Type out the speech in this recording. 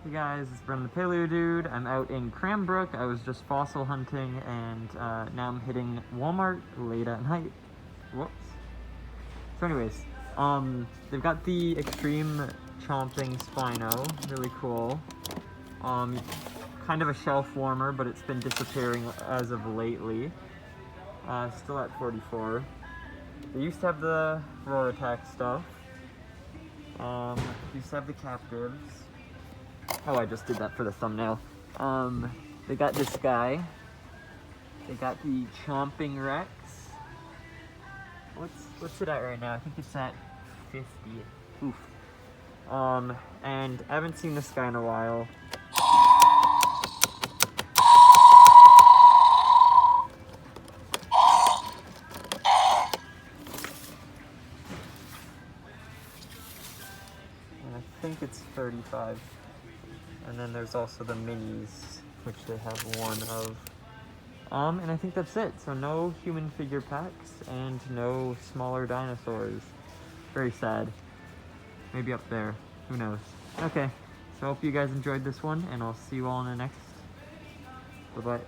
Hey guys, it's Brendan the Paleo Dude. I'm out in Cranbrook. I was just fossil hunting and now I'm hitting Walmart late at night. Whoops. So anyways, they've got the extreme chomping Spino, really cool. Kind of a shelf warmer, but it's been disappearing as of lately. Still at 44. They used to have the roar attack stuff. Used to have the captives. Oh, I just did that for the thumbnail. They got this guy. They got the chomping Rex. What's it at right now? I think it's at 50. Oof. And I haven't seen this guy in a while. And I think it's 35. And then there's also the minis, which they have one of. And I think that's it. So no human figure packs and no smaller dinosaurs. Very sad. Maybe up there. Who knows? Okay. So I hope you guys enjoyed this one, and I'll see you all in the next. Bye-bye.